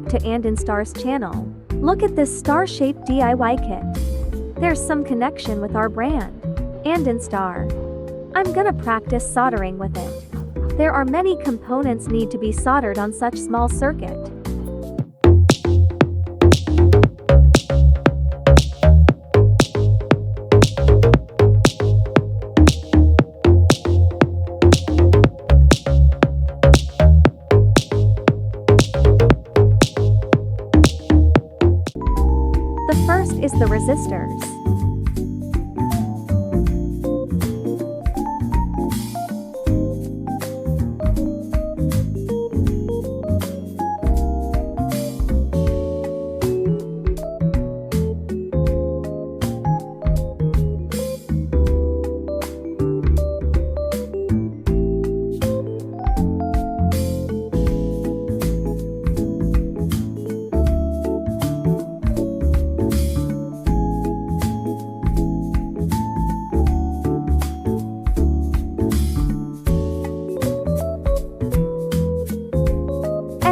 back to Andonstar's channel. Look at this star-shaped DIY kit. There's some connection with our brand, Andon'star. I'm gonna practice soldering with it. There are many components need to be soldered on such small circuit. The first is the resistors.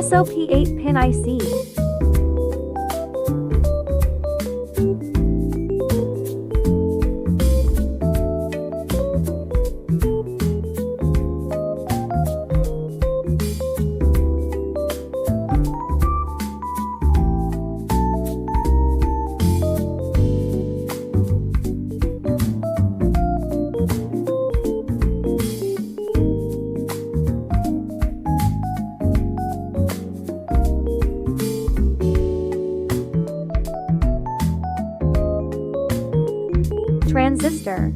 SOP 8-pin IC. Transistor.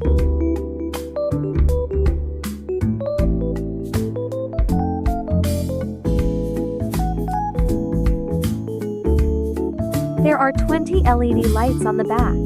There are 20 LED lights on the back.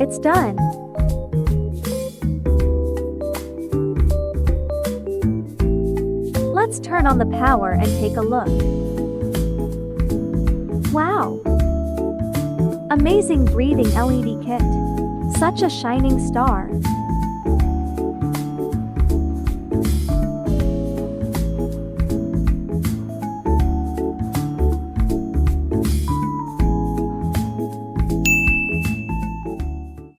It's done. Let's turn on the power and take a look. Wow! Amazing breathing LED kit. Such a shining star.